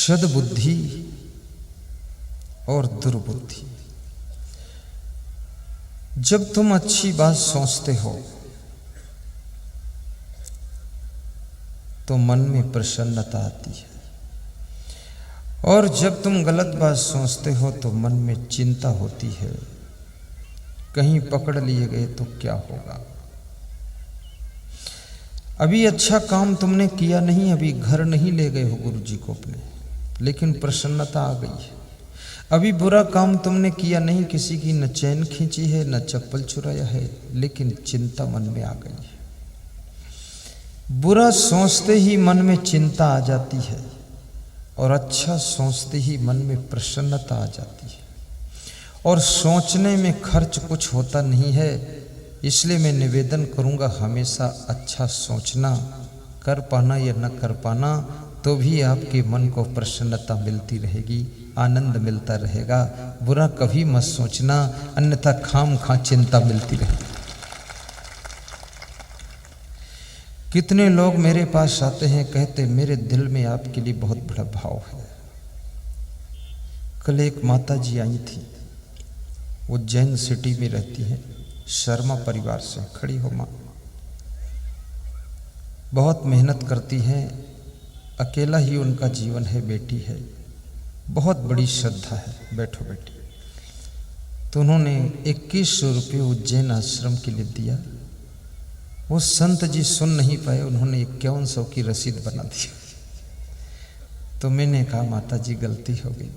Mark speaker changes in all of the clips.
Speaker 1: सद्बुद्धि और दुर्बुद्धि। जब तुम अच्छी बात सोचते हो तो मन में प्रसन्नता आती है, और जब तुम गलत बात सोचते हो तो मन में चिंता होती है, कहीं पकड़ लिए गए तो क्या होगा। अभी अच्छा काम तुमने किया नहीं, अभी घर नहीं ले गए हो गुरु जी को अपने, लेकिन प्रसन्नता आ गई है। अभी बुरा काम तुमने किया नहीं, किसी की न चैन खींची है न चप्पल चुराया है, लेकिन चिंता मन में आ गई है। बुरा सोचते ही मन में चिंता आ जाती है, और अच्छा सोचते ही मन में प्रसन्नता आ जाती है। और सोचने में खर्च कुछ होता नहीं है, इसलिए मैं निवेदन करूंगा हमेशा अच्छा सोचना, कर पाना या न कर पाना तो भी आपके मन को प्रसन्नता मिलती रहेगी, आनंद मिलता रहेगा। बुरा कभी मत सोचना, अन्यथा खाम खा चिंता मिलती रहेगी। कितने लोग मेरे पास आते हैं, कहते मेरे दिल में आपके लिए बहुत बड़ा भाव है। कल एक माता जी आई थी, वो जैन सिटी में रहती हैं, शर्मा परिवार से। खड़ी हो माँ। बहुत मेहनत करती हैं, अकेला ही उनका जीवन है, बेटी है, बहुत बड़ी श्रद्धा है। बैठो बेटी। तो उन्होंने 2100 रुपये उज्जैन आश्रम के लिए दिया। वो संत जी सुन नहीं पाए, उन्होंने 5100 की रसीद बना दी। तो मैंने कहा माता जी गलती हो गई,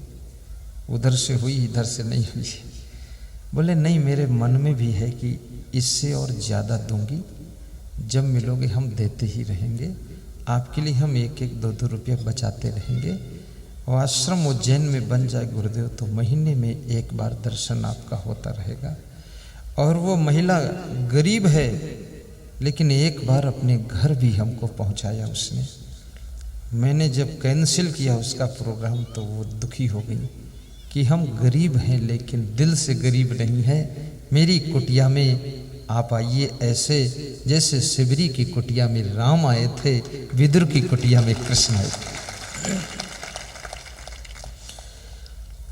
Speaker 1: उधर से हुई इधर से नहीं हुई। बोले नहीं, मेरे मन में भी है कि इससे और ज़्यादा दूंगी, जब मिलोगे हम देते ही रहेंगे, आपके लिए हम 1-1, 2-2 रुपये बचाते रहेंगे। और आश्रम उज्जैन में बन जाए गुरुदेव तो महीने में एक बार दर्शन आपका होता रहेगा। और वो महिला गरीब है, लेकिन एक बार अपने घर भी हमको पहुंचाया उसने। मैंने जब कैंसिल किया उसका प्रोग्राम तो वो दुखी हो गई कि हम गरीब हैं लेकिन दिल से गरीब नहीं है। मेरी कुटिया में आप आइए, ऐसे जैसे शिवरी की कुटिया में राम आए थे, विदुर की कुटिया में कृष्ण आए थे।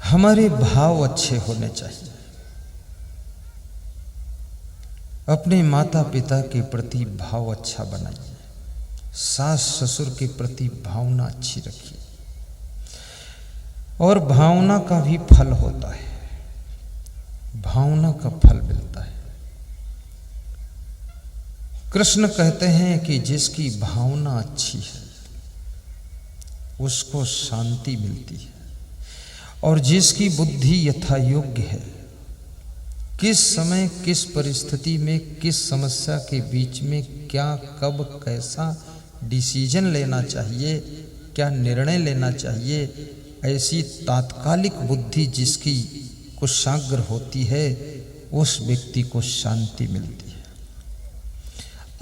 Speaker 1: हमारे भाव अच्छे होने चाहिए। अपने माता पिता के प्रति भाव अच्छा बनाइए, सास ससुर के प्रति भावना अच्छी रखिए, और भावना का भी फल होता है, भावना का फल मिलता है। कृष्ण कहते हैं कि जिसकी भावना अच्छी है उसको शांति मिलती है, और जिसकी बुद्धि यथा योग्य है, किस समय किस परिस्थिति में किस समस्या के बीच में क्या कब कैसा डिसीजन लेना चाहिए, क्या निर्णय लेना चाहिए, ऐसी तात्कालिक बुद्धि जिसकी कुशाग्र होती है, उस व्यक्ति को शांति मिलती है।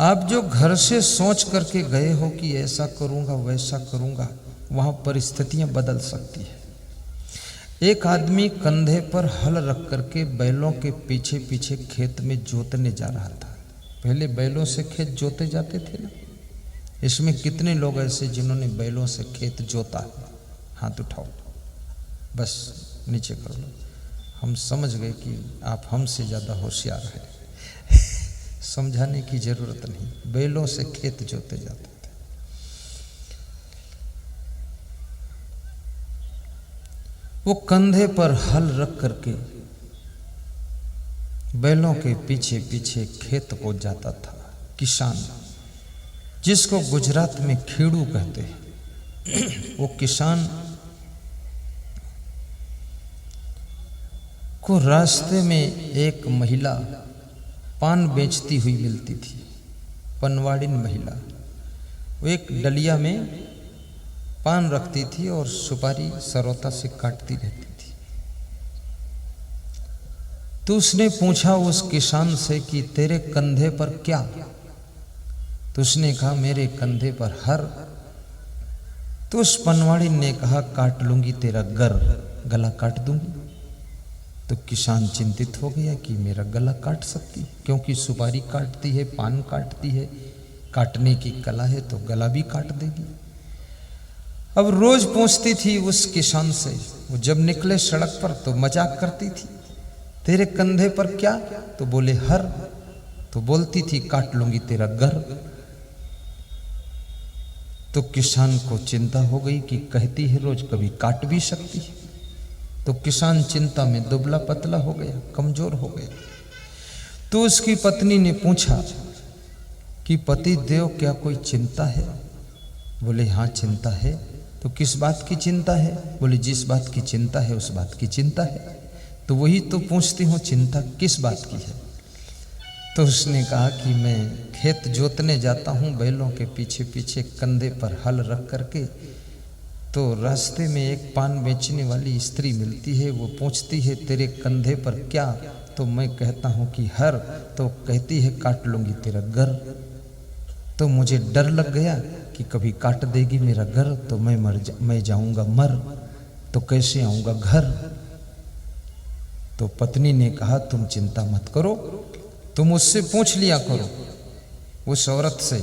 Speaker 1: आप जो घर से सोच करके गए हो कि ऐसा करूंगा वैसा करूंगा, वहां परिस्थितियां बदल सकती है। एक आदमी कंधे पर हल रख करके बैलों के पीछे पीछे खेत में जोतने जा रहा था। पहले बैलों से खेत जोते जाते थे ना। इसमें कितने लोग ऐसे जिन्होंने बैलों से खेत जोता? हाथ उठाओ, बस नीचे कर लो। हम समझ गए कि आप हमसे ज़्यादा होशियार हैं, समझाने की जरूरत नहीं। बैलों से खेत जोते जाते थे। वो कंधे पर हल रख करके बैलों के पीछे पीछे खेत को जाता था। किसान, जिसको गुजरात में खेड़ू कहते हैं, वो किसान को रास्ते में एक महिला पान बेचती हुई मिलती थी, पनवाड़िन महिला। वो एक डलिया में पान रखती थी और सुपारी सरौता से काटती रहती थी। तो उसने पूछा उस किसान से कि तेरे कंधे पर क्या? तो उसने कहा मेरे कंधे पर हर। तो उस पनवाड़िन ने कहा काट लूंगी तेरा गला काट दूंगी। तो किसान चिंतित हो गया कि मेरा गला काट सकती है, क्योंकि सुपारी काटती है, पान काटती है, काटने की कला है, तो गला भी काट देगी। अब रोज पूछती थी उस किसान से, वो जब निकले सड़क पर तो मजाक करती थी, तेरे कंधे पर क्या? तो बोले हर। तो बोलती थी काट लूंगी तेरा घर। तो किसान को चिंता हो गई कि कहती है रोज, कभी काट भी सकती है। तो किसान चिंता में दुबला पतला हो गया, कमजोर हो गया। तो उसकी पत्नी ने पूछा कि पति देव क्या कोई चिंता है? बोले हाँ चिंता है। तो किस बात की चिंता है? बोले जिस बात की चिंता है उस बात की चिंता है। तो वही तो पूछती हूँ, चिंता किस बात की है? तो उसने कहा कि मैं खेत जोतने जाता हूँ बैलों के पीछे पीछे, कंधे पर हल रख करके। तो रास्ते में एक पान बेचने वाली स्त्री मिलती है, वो पूछती है तेरे कंधे पर क्या? तो मैं कहता हूँ कि हर। तो कहती है काट लूंगी तेरा घर। तो मुझे डर लग गया कि कभी काट देगी मेरा घर तो मैं जाऊंगा मर, तो कैसे आऊंगा घर? तो पत्नी ने कहा तुम चिंता मत करो, तुम उससे पूछ लिया करो, उस औरत से,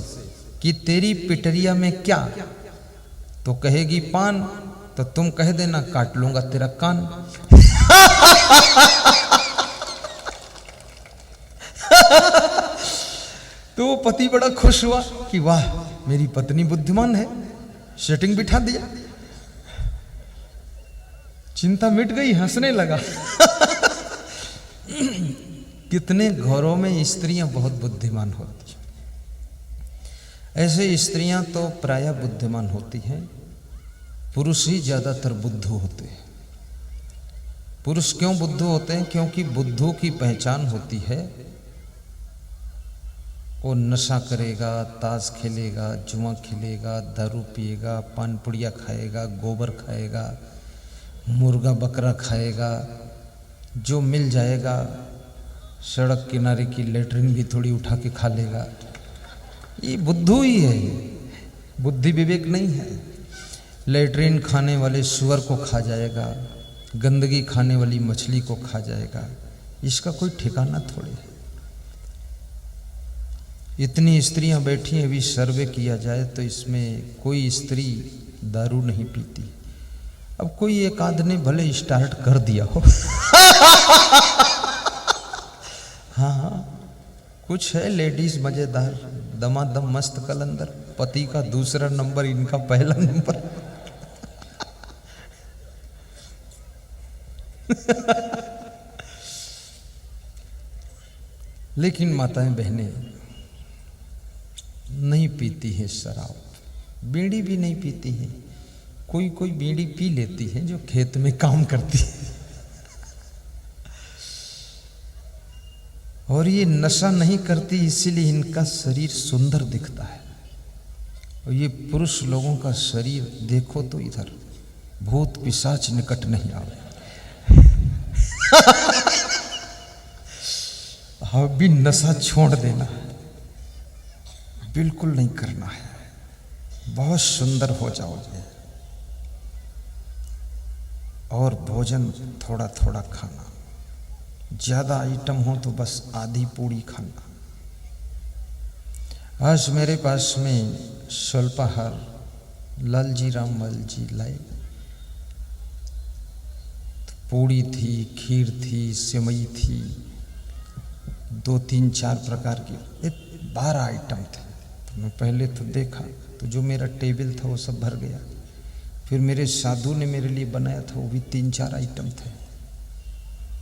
Speaker 1: कि तेरी पिटरिया में क्या? तो कहेगी पान, तो तुम कह देना काट लूंगा तेरा कान। तो वो पति बड़ा खुश हुआ कि वाह मेरी पत्नी बुद्धिमान है, सेटिंग बिठा दिया, चिंता मिट गई, हंसने लगा। कितने घरों में स्त्रियां बहुत बुद्धिमान होती हैं। ऐसे स्त्रियां तो प्रायः बुद्धिमान होती हैं, पुरुष ही ज्यादातर बुद्धू होते हैं। पुरुष क्यों बुद्धू होते हैं? क्योंकि बुद्धू की पहचान होती है वो नशा करेगा, ताश खेलेगा, जुआ खेलेगा, दारू पिएगा, पान पुड़िया खाएगा, गोबर खाएगा, मुर्गा बकरा खाएगा, जो मिल जाएगा। सड़क किनारे की लेटरिन भी थोड़ी उठा के खा लेगा। ये बुद्धू ही है, बुद्धि विवेक नहीं है। लेटरिन खाने वाले सुअर को खा जाएगा, गंदगी खाने वाली मछली को खा जाएगा, इसका कोई ठिकाना थोड़ी है। इतनी स्त्रियां बैठी हैं, अभी सर्वे किया जाए तो इसमें कोई स्त्री दारू नहीं पीती। अब कोई एक आध ने भले स्टार्ट कर दिया हो। हाँ, कुछ है लेडीज मजेदार, दमादम मस्त कलंदर, पति का दूसरा नंबर, इनका पहला नंबर। लेकिन माताएं बहनें नहीं पीती है शराब, बीड़ी भी नहीं पीती है। कोई कोई बीड़ी पी लेती है जो खेत में काम करती है। और ये नशा नहीं करती, इसीलिए इनका शरीर सुंदर दिखता है। और ये पुरुष लोगों का शरीर देखो तो इधर भूत पिशाच निकट नहीं आवे। अभी नशा छोड़ देना, बिल्कुल नहीं करना है, बहुत सुंदर हो जाओगे। और भोजन थोड़ा थोड़ा खाना, ज्यादा आइटम हो तो बस आधी पूड़ी खाना। आज मेरे पास में स्वल्पाहार लालजी राममल जी लाए, पूड़ी थी, खीर थी, सेवई थी, 2 3 4 प्रकार की 12 आइटम थे। तो मैं पहले तो देखा तो जो मेरा टेबल था वो सब भर गया। फिर मेरे साधु ने मेरे लिए बनाया था, वो भी 3 4 आइटम थे।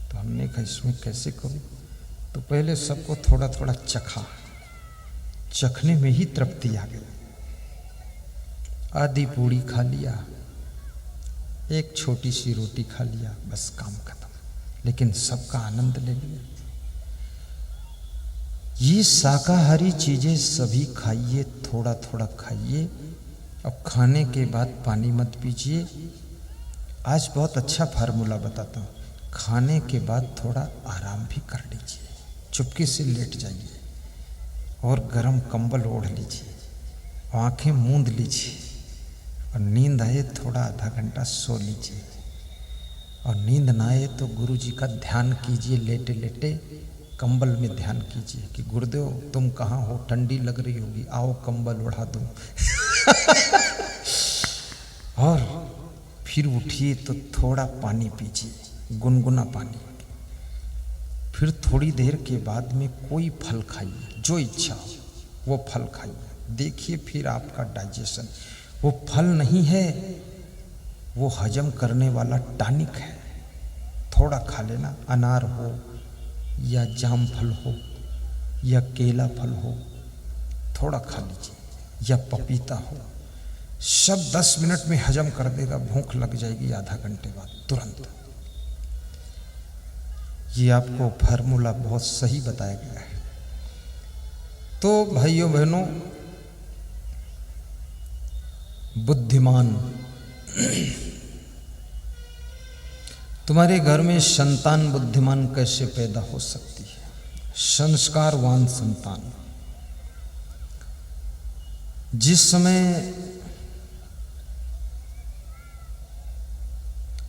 Speaker 1: तो हमने कहा इसमें कैसे करूं? तो पहले सबको थोड़ा थोड़ा चखा, चखने में ही तृप्ति आ गई। आधी पूड़ी खा लिया, एक छोटी सी रोटी खा लिया, बस काम खत्म। लेकिन सबका आनंद ले लिया। ये शाकाहारी चीजें सभी खाइए, थोड़ा थोड़ा खाइए। अब खाने के बाद पानी मत पीजिए। आज बहुत अच्छा फार्मूला बताता हूँ, खाने के बाद थोड़ा आराम भी कर लीजिए, चुपके से लेट जाइए और गर्म कंबल ओढ़ लीजिए, आंखें मूंद लीजिए और नींद आए थोड़ा आधा घंटा सो लीजिए। और नींद ना आए तो गुरु जी का ध्यान कीजिए, लेटे लेटे कंबल में ध्यान कीजिए कि गुरुदेव तुम कहाँ हो, ठंडी लग रही होगी, आओ कंबल उड़ा दूं। और फिर उठिए तो थोड़ा पानी पीजिए, गुनगुना पानी। फिर थोड़ी देर के बाद में कोई फल खाइए, जो इच्छा हो वो फल खाइए। देखिए फिर आपका डाइजेशन, वो फल नहीं है, वो हजम करने वाला टॉनिक है। थोड़ा खा लेना, अनार हो या जाम फल हो या केला फल हो, थोड़ा खा लीजिए, या पपीता हो। सब 10 मिनट में हजम कर देगा, भूख लग जाएगी आधा घंटे बाद तुरंत। ये आपको फार्मूला बहुत सही बताया गया है। तो भाइयों बहनों, बुद्धिमान, तुम्हारे घर में संतान बुद्धिमान कैसे पैदा हो सकती है? संस्कारवान संतान। जिस समय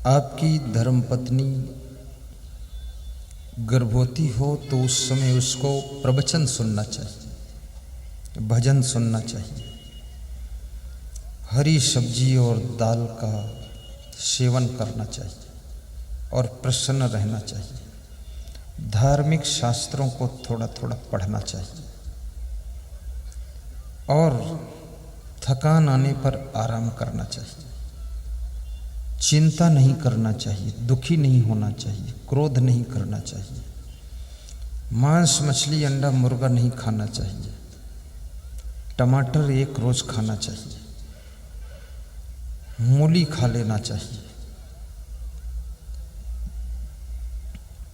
Speaker 1: आपकी धर्मपत्नी गर्भवती हो तो उस समय उसको प्रवचन सुनना चाहिए, भजन सुनना चाहिए, हरी सब्जी और दाल का सेवन करना चाहिए और प्रसन्न रहना चाहिए। धार्मिक शास्त्रों को थोड़ा थोड़ा पढ़ना चाहिए और थकान आने पर आराम करना चाहिए। चिंता नहीं करना चाहिए, दुखी नहीं होना चाहिए, क्रोध नहीं करना चाहिए। मांस मछली अंडा मुर्गा नहीं खाना चाहिए। टमाटर एक रोज खाना चाहिए। मूली खा लेना चाहिए।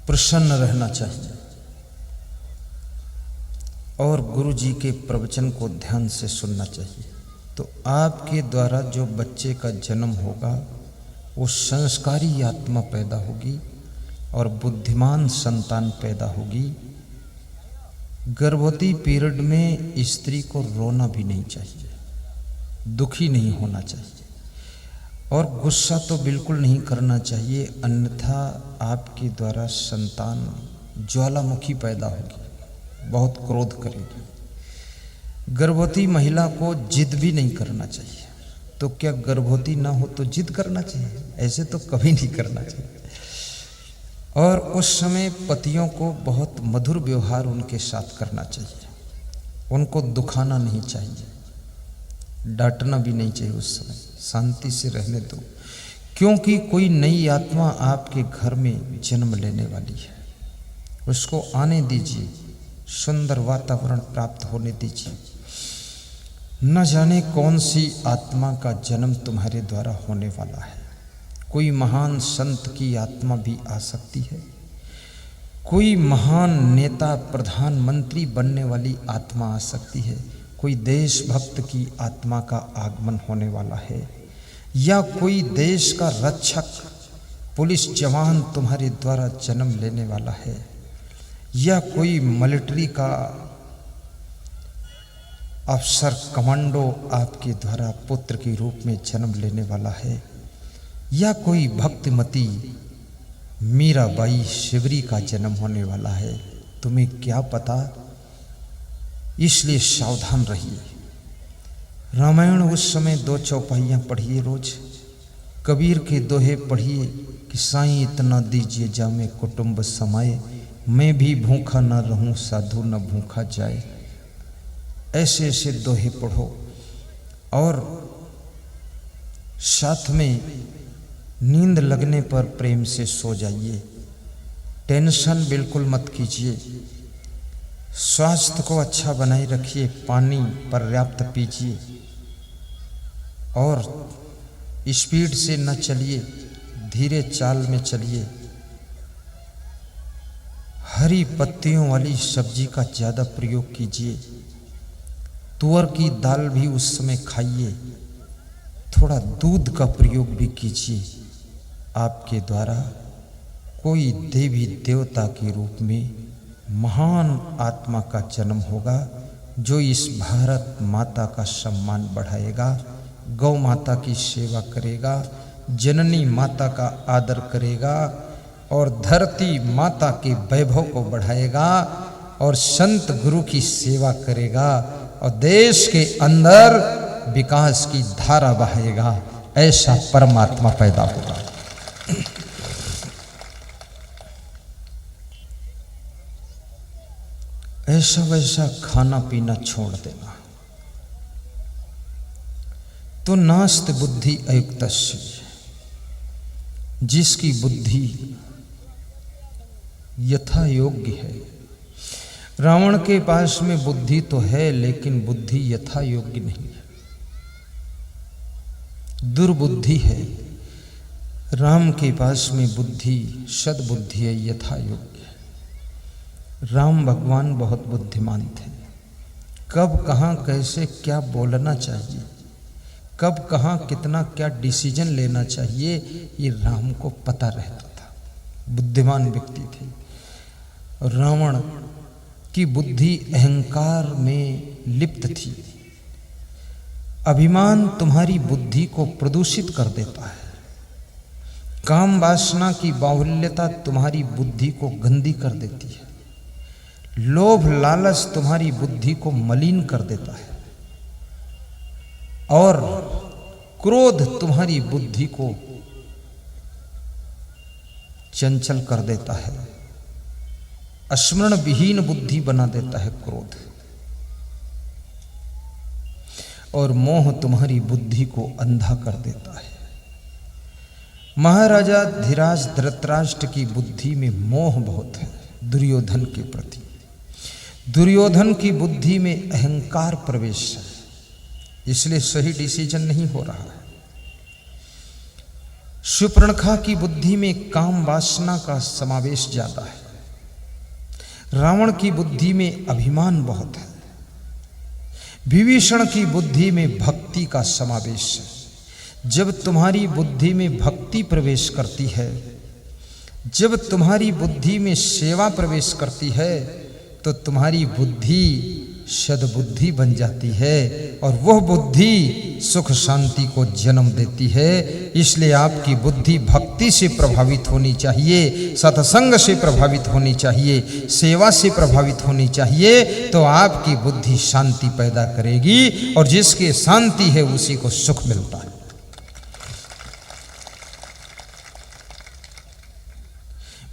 Speaker 1: प्रसन्न रहना चाहिए और गुरु जी के प्रवचन को ध्यान से सुनना चाहिए। तो आपके द्वारा जो बच्चे का जन्म होगा वो संस्कारी आत्मा पैदा होगी और बुद्धिमान संतान पैदा होगी। गर्भवती पीरियड में स्त्री को रोना भी नहीं चाहिए, दुखी नहीं होना चाहिए और गुस्सा तो बिल्कुल नहीं करना चाहिए, अन्यथा आपके द्वारा संतान ज्वालामुखी पैदा होगी, बहुत क्रोध करेगी। गर्भवती महिला को जिद भी नहीं करना चाहिए। तो क्या गर्भवती ना हो तो जिद करना चाहिए? ऐसे तो कभी नहीं करना चाहिए। और उस समय पतियों को बहुत मधुर व्यवहार उनके साथ करना चाहिए, उनको दुखाना नहीं चाहिए, डांटना भी नहीं चाहिए। उस समय शांति से रहने दो, क्योंकि कोई नई आत्मा आपके घर में जन्म लेने वाली है। उसको आने दीजिए, सुंदर वातावरण प्राप्त होने दीजिए। न जाने कौन सी आत्मा का जन्म तुम्हारे द्वारा होने वाला है। कोई महान संत की आत्मा भी आ सकती है, कोई महान नेता प्रधानमंत्री बनने वाली आत्मा आ सकती है, कोई देशभक्त की आत्मा का आगमन होने वाला है, या कोई देश का रक्षक पुलिस जवान तुम्हारे द्वारा जन्म लेने वाला है, या कोई मिलिट्री का अफसर कमांडो आपके द्वारा पुत्र के रूप में जन्म लेने वाला है, या कोई भक्तिमती मीराबाई शिवरी का जन्म होने वाला है। तुम्हें क्या पता, इसलिए सावधान रहिए। रामायण उस समय 2 चौपाइयाँ पढ़िए रोज। कबीर के दोहे पढ़िए कि साईं इतना दीजिए जामे कुटुंब समाए, मैं भी भूखा न रहूं साधु न भूखा जाए। ऐसे ऐसे दोहे पढ़ो और साथ में नींद लगने पर प्रेम से सो जाइए। टेंशन बिल्कुल मत कीजिए। स्वास्थ्य को अच्छा बनाए रखिए, पानी पर्याप्त पीजिए और स्पीड से न चलिए, धीरे चाल में चलिए। हरी पत्तियों वाली सब्जी का ज़्यादा प्रयोग कीजिए। तुअर की दाल भी उस समय खाइए। थोड़ा दूध का प्रयोग भी कीजिए। आपके द्वारा कोई देवी देवता के रूप में महान आत्मा का जन्म होगा, जो इस भारत माता का सम्मान बढ़ाएगा, गौ माता की सेवा करेगा, जननी माता का आदर करेगा और धरती माता के वैभव को बढ़ाएगा और संत गुरु की सेवा करेगा और देश के अंदर विकास की धारा बहाएगा। ऐसा परमात्मा पैदा होगा। ऐसा वैसा खाना पीना छोड़ देना। तो नास्त बुद्धि अयुक्तस्य, जिसकी बुद्धि यथा योग्य है। रावण के पास में बुद्धि तो है, लेकिन बुद्धि यथा योग्य नहीं है, दुर्बुद्धि है। राम के पास में बुद्धि सद्बुद्धि है, यथा योग्य है। राम भगवान बहुत बुद्धिमान थे। कब कहाँ कैसे क्या बोलना चाहिए, कब कहाँ कितना क्या डिसीजन लेना चाहिए, ये राम को पता रहता था। बुद्धिमान व्यक्ति थे। रावण की बुद्धि अहंकार में लिप्त थी। अभिमान तुम्हारी बुद्धि को प्रदूषित कर देता है। काम वासना की बाहुल्यता तुम्हारी बुद्धि को गंदी कर देती है। लोभ लालच तुम्हारी बुद्धि को मलिन कर देता है। और क्रोध तुम्हारी बुद्धि को चंचल कर देता है। स्मरण विहीन बुद्धि बना देता है क्रोध। और मोह तुम्हारी बुद्धि को अंधा कर देता है। महाराजा धीराज धृतराष्ट्र की बुद्धि में मोह बहुत है दुर्योधन के प्रति। दुर्योधन की बुद्धि में अहंकार प्रवेश है, इसलिए सही डिसीजन नहीं हो रहा है। शूर्पणखा की बुद्धि में काम वासना का समावेश ज्यादा है। रावण की बुद्धि में अभिमान बहुत है। विभीषण की बुद्धि में भक्ति का समावेश है। जब तुम्हारी बुद्धि में भक्ति प्रवेश करती है, जब तुम्हारी बुद्धि में सेवा प्रवेश करती है, तो तुम्हारी बुद्धि सद्बुद्धि बन जाती है। और वह बुद्धि सुख शांति को जन्म देती है। इसलिए आपकी बुद्धि भक्ति से प्रभावित होनी चाहिए, सत्संग से प्रभावित होनी चाहिए, सेवा से प्रभावित होनी चाहिए। तो आपकी बुद्धि शांति पैदा करेगी, और जिसके शांति है उसी को सुख मिलता है।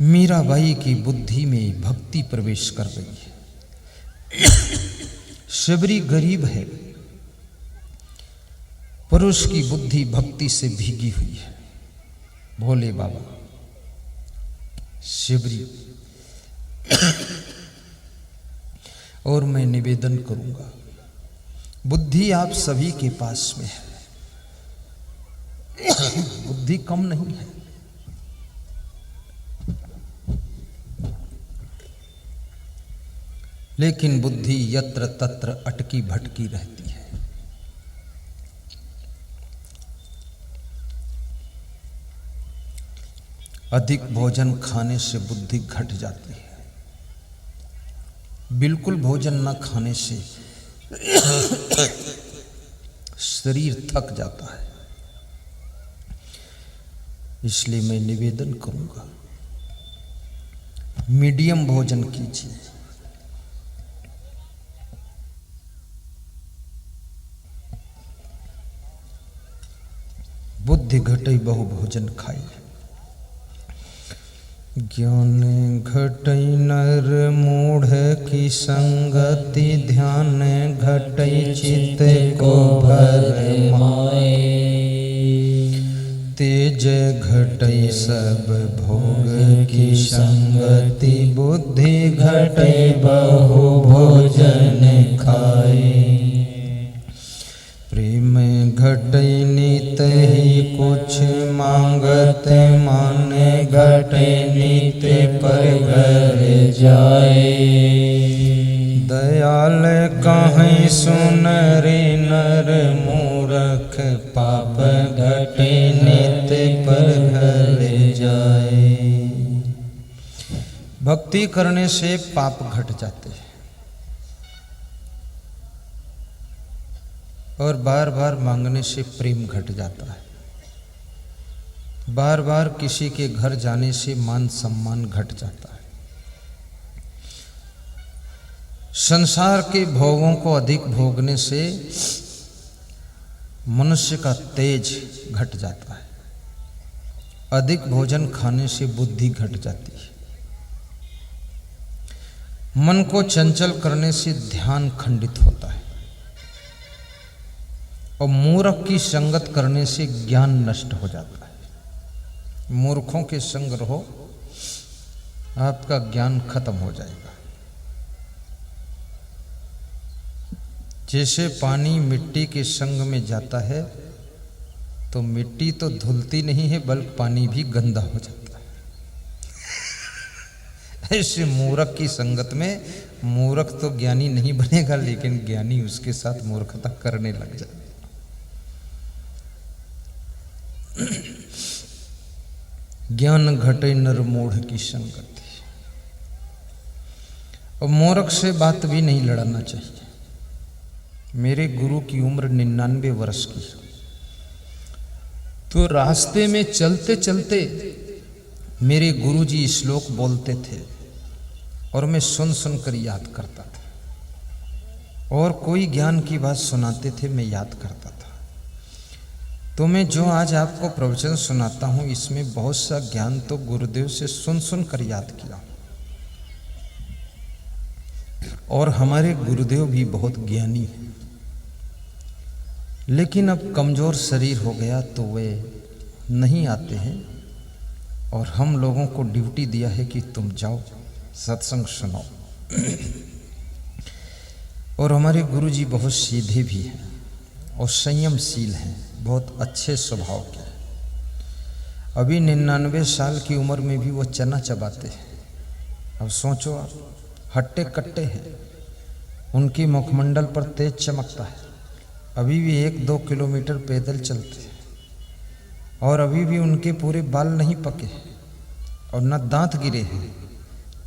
Speaker 1: मीराबाई की बुद्धि में भक्ति प्रवेश कर गई है। शबरी गरीब है, पर उसकी बुद्धि भक्ति से भीगी हुई है। भोले बाबा शबरी। और मैं निवेदन करूंगा, बुद्धि आप सभी के पास में है, बुद्धि कम नहीं है। लेकिन बुद्धि यत्र तत्र अटकी भटकी रहती है। अधिक भोजन खाने से बुद्धि घट जाती है। बिल्कुल भोजन न खाने से शरीर थक जाता है। इसलिए मैं निवेदन करूंगा, मीडियम भोजन कीजिए। बुद्धि घटई बहु भोजन खाई। ज्ञान घटई नर मूढ़ की संगति, ध्यान घटई चित्त को भर माए। तेज घटई सब भोग की संगति, बुद्धि घटई बहु भोजन खाए। प्रेम घटई नित ही कुछ मांगत, मान घटई नित पर घर जाए। दयाल कहीं सुन रे नर मूरख, पाप घटे नित पर घर जाए। भक्ति करने से पाप घट जाते हैं। और बार बार मांगने से प्रेम घट जाता है। बार बार किसी के घर जाने से मान सम्मान घट जाता है। संसार के भोगों को अधिक भोगने से मनुष्य का तेज घट जाता है। अधिक भोजन खाने से बुद्धि घट जाती है। मन को चंचल करने से ध्यान खंडित होता है और मूर्ख की संगत करने से ज्ञान नष्ट हो जाता है। मूर्खों के संग रहो, आपका ज्ञान खत्म हो जाएगा। जैसे पानी मिट्टी के संग में जाता है तो मिट्टी तो धुलती नहीं है बल्कि पानी भी गंदा हो जाता है। ऐसे मूर्ख की संगत में मूर्ख तो ज्ञानी नहीं बनेगा, लेकिन ज्ञानी उसके साथ मूर्खता करने लग जाए। ज्ञान घटे नर मूढ़ की संगति। और मूर्ख से बात भी नहीं लड़ाना चाहिए। मेरे गुरु की उम्र 99 वर्ष की, तो रास्ते में चलते चलते मेरे गुरुजी श्लोक बोलते थे और मैं सुन सुनकर याद करता था, और कोई ज्ञान की बात सुनाते थे मैं याद करता था। तो मैं जो आज आपको प्रवचन सुनाता हूं, इसमें बहुत सा ज्ञान तो गुरुदेव से सुन सुन कर याद किया। और हमारे गुरुदेव भी बहुत ज्ञानी हैं, लेकिन अब कमज़ोर शरीर हो गया तो वे नहीं आते हैं, और हम लोगों को ड्यूटी दिया है कि तुम जाओ सत्संग सुनो। और हमारे गुरुजी बहुत सीधे भी हैं और संयमशील हैं, बहुत अच्छे स्वभाव के। अभी 99 साल की उम्र में भी वो चना चबाते हैं। अब सोचो आप, हट्टे कट्टे हैं, उनकी मुखमंडल पर तेज चमकता है। अभी भी 1-2 किलोमीटर पैदल चलते हैं, और अभी भी उनके पूरे बाल नहीं पके और न दांत गिरे हैं।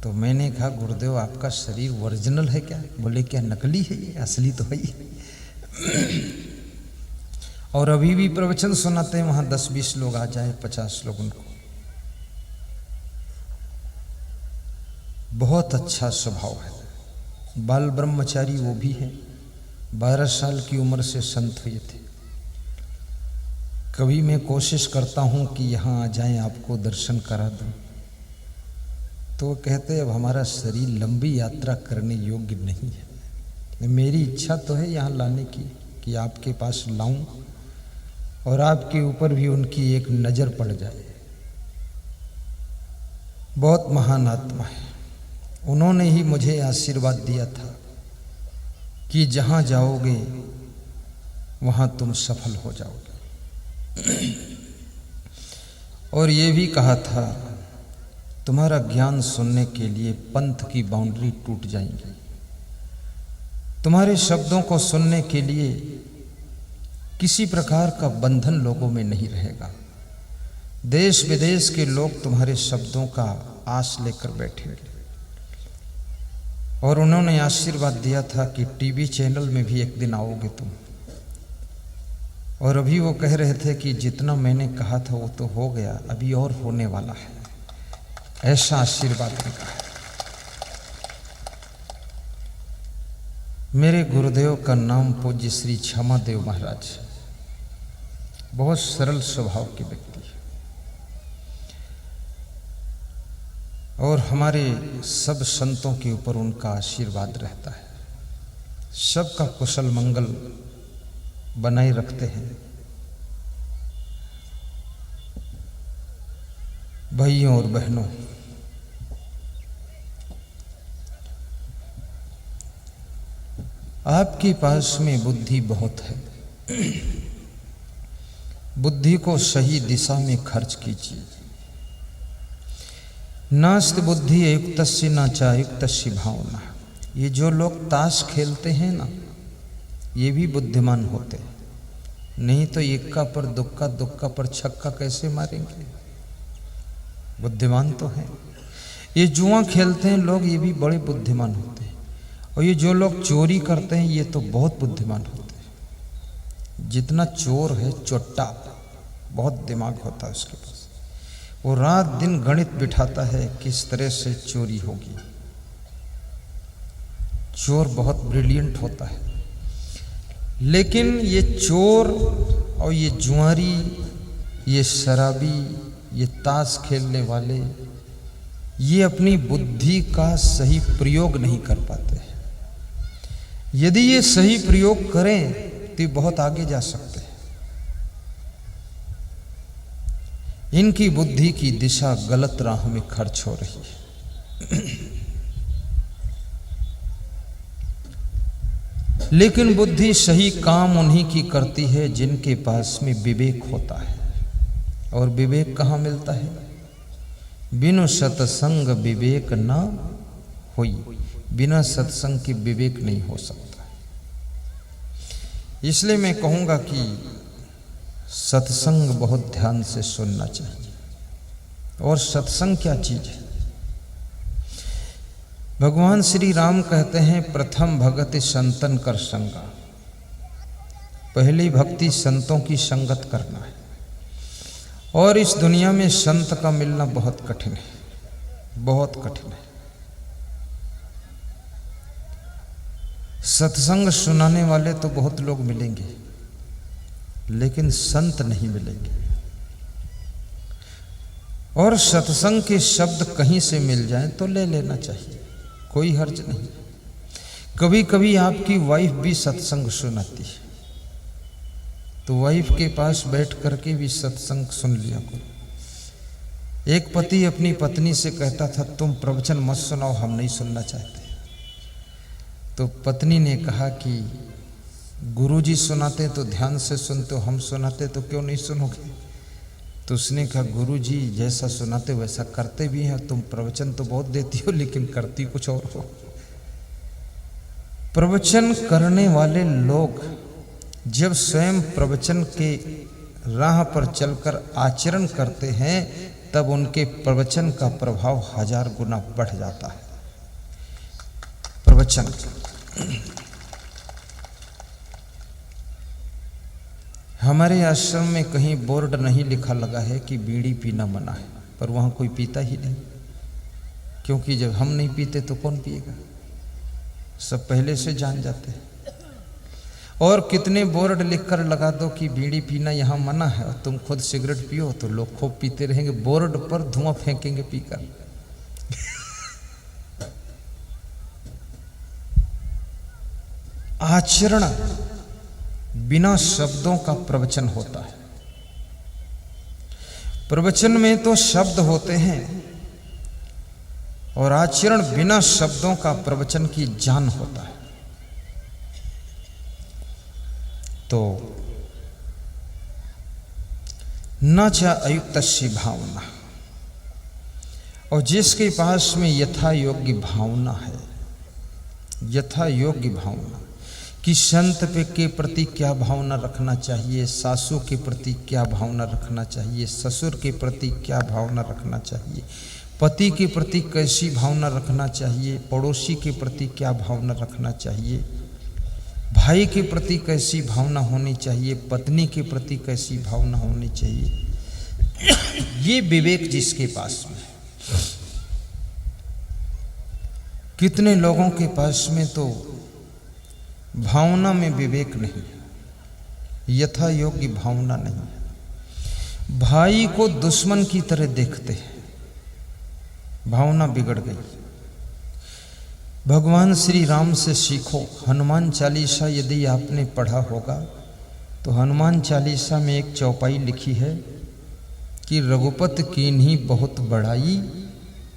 Speaker 1: तो मैंने कहा, गुरुदेव आपका शरीर ओरिजिनल है क्या? बोले क्या नकली है ये, असली तो है ही। और अभी भी प्रवचन सुनाते हैं, वहां 10-20 लोग आ जाए, 50 लोग, उनको बहुत अच्छा स्वभाव है। बाल ब्रह्मचारी वो भी है, 12 साल की उम्र से संत हुए थे। कभी मैं कोशिश करता हूं कि यहाँ आ जाएं, आपको दर्शन करा दूं, तो कहते अब हमारा शरीर लंबी यात्रा करने योग्य नहीं है। मेरी इच्छा तो है यहाँ लाने की, कि आपके पास लाऊं और आपके ऊपर भी उनकी एक नज़र पड़ जाए। बहुत महान आत्मा है। उन्होंने ही मुझे आशीर्वाद दिया था कि जहाँ जाओगे वहाँ तुम सफल हो जाओगे। और ये भी कहा था, तुम्हारा ज्ञान सुनने के लिए पंथ की बाउंड्री टूट जाएंगी। तुम्हारे शब्दों को सुनने के लिए किसी प्रकार का बंधन लोगों में नहीं रहेगा। देश विदेश के लोग तुम्हारे शब्दों का आस लेकर बैठेंगे। और उन्होंने आशीर्वाद दिया था कि टीवी चैनल में भी एक दिन आओगे तुम। और अभी वो कह रहे थे कि जितना मैंने कहा था वो तो हो गया, अभी और होने वाला है, ऐसा आशीर्वाद उनका है। मेरे गुरुदेव का नाम पूज्य श्री क्षमादेव महाराज। बहुत सरल स्वभाव के व्यक्ति है, और हमारे सब संतों के ऊपर उनका आशीर्वाद रहता है। सबका कुशल मंगल बनाए रखते हैं। भाइयों और बहनों, आपके पास में बुद्धि बहुत है। बुद्धि को सही दिशा में खर्च कीजिए। नास्त बुद्धि युक्तस्य न चायुक्तस्य भावना। ये जो लोग ताश खेलते हैं ना, ये भी बुद्धिमान होते हैं, नहीं तो इक्का पर दुक्का, दुक्का पर छक्का कैसे मारेंगे? बुद्धिमान तो हैं। ये जुआ खेलते हैं लोग, ये भी बड़े बुद्धिमान होते हैं। और ये जो लोग चोरी करते हैं, ये तो बहुत बुद्धिमान होते हैं। जितना चोर है चोट्टा, बहुत दिमाग होता है उसके पास। वो रात दिन गणित बिठाता है किस तरह से चोरी होगी। चोर बहुत ब्रिलियंट होता है। लेकिन ये चोर और ये जुआरी, ये शराबी, ये ताश खेलने वाले, ये अपनी बुद्धि का सही प्रयोग नहीं कर पाते। यदि ये सही प्रयोग करें तो ये बहुत आगे जा सकते हैं। इनकी बुद्धि की दिशा गलत राह में खर्च हो रही है। लेकिन बुद्धि सही काम उन्हीं की करती है जिनके पास में विवेक होता है। और विवेक कहाँ मिलता है? बिनु सत्संग विवेक न होई। बिना सत्संग के विवेक नहीं हो सकता। इसलिए मैं कहूँगा कि सत्संग बहुत ध्यान से सुनना चाहिए। और सत्संग क्या चीज है? भगवान श्री राम कहते हैं, प्रथम भगति संतन कर संगा। पहली भक्ति संतों की संगत करना है। और इस दुनिया में संत का मिलना बहुत कठिन है, बहुत कठिन है। सत्संग सुनाने वाले तो बहुत लोग मिलेंगे, लेकिन संत नहीं मिलेंगे। और सत्संग के शब्द कहीं से मिल जाएं तो ले लेना चाहिए, कोई हर्ज नहीं। कभी कभी आपकी वाइफ भी सत्संग सुनाती है, तो वाइफ के पास बैठ करके भी सत्संग सुन लिया करो। एक पति अपनी पत्नी से कहता था, तुम प्रवचन मत सुनाओ, हम नहीं सुनना चाहते। तो पत्नी ने कहा कि गुरुजी सुनाते तो ध्यान से सुनते हो, हम सुनाते तो क्यों नहीं सुनोगे? तो उसने कहा, गुरुजी जैसा सुनाते वैसा करते भी हैं, तुम प्रवचन तो बहुत देती हो लेकिन करती कुछ और हो। प्रवचन करने वाले लोग जब स्वयं प्रवचन के राह पर चलकर आचरण करते हैं, तब उनके प्रवचन का प्रभाव 1000 गुना बढ़ जाता है। प्रवचन हमारे आश्रम में कहीं बोर्ड नहीं लिखा लगा है कि बीड़ी पीना मना है, पर वहां कोई पीता ही नहीं, क्योंकि जब हम नहीं पीते तो कौन पिएगा? सब पहले से जान जाते हैं। और कितने बोर्ड लिखकर लगा दो कि बीड़ी पीना यहाँ मना है, और तुम खुद सिगरेट पियो तो लोग खूब पीते रहेंगे, बोर्ड पर धुआं फेंकेंगे पीकर। आचरण बिना शब्दों का प्रवचन होता है। प्रवचन में तो शब्द होते हैं, और आचरण बिना शब्दों का प्रवचन की जान होता है। तो न च अयुक्तस्य भावना, और जिसके पास में यथा योग्य भावना है, यथा योग्य भावना कि संत के प्रति क्या भावना रखना चाहिए, सासू के प्रति क्या भावना रखना चाहिए, ससुर के प्रति क्या भावना रखना चाहिए, पति के प्रति कैसी भावना रखना चाहिए, पड़ोसी के प्रति क्या भावना रखना चाहिए, भाई के प्रति कैसी भावना होनी चाहिए, पत्नी के प्रति कैसी भावना होनी चाहिए, ये विवेक जिसके पास में है। कितने लोगों के पास में तो भावना में विवेक नहीं, यथा योग्य भावना नहीं। भाई को दुश्मन की तरह देखते हैं, भावना बिगड़ गई। भगवान श्री राम से सीखो। हनुमान चालीसा यदि आपने पढ़ा होगा तो हनुमान चालीसा में एक चौपाई लिखी है कि रघुपत कीन्ही बहुत बड़ाई,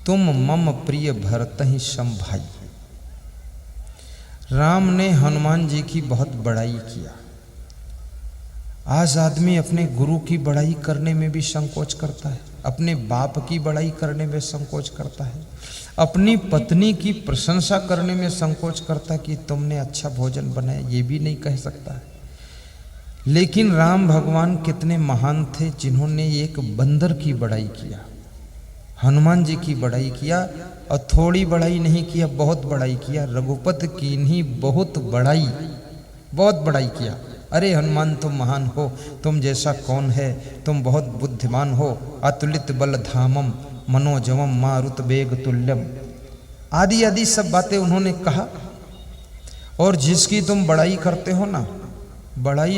Speaker 1: तुम मम प्रिय भरतहि सम भाई। राम ने हनुमान जी की बहुत बड़ाई किया। आज आदमी अपने गुरु की बड़ाई करने में भी संकोच करता है, अपने बाप की बड़ाई करने में संकोच करता है, अपनी पत्नी की प्रशंसा करने में संकोच करता है कि तुमने अच्छा भोजन बनाया, ये भी नहीं कह सकता है। लेकिन राम भगवान कितने महान थे जिन्होंने एक बंदर की बड़ाई किया, हनुमान जी की बड़ाई किया, और थोड़ी बड़ाई नहीं किया, बहुत बड़ाई किया। रघुपत कीन्ही बहुत बड़ाई, बहुत बड़ाई किया। अरे हनुमान तुम महान हो, तुम जैसा कौन है, तुम बहुत बुद्धिमान हो, अतुलित बल धामम मनोजवम मारुत वेग तुल्यम, आदि आदि सब बातें उन्होंने कहा। और जिसकी तुम बड़ाई करते हो ना, बड़ाई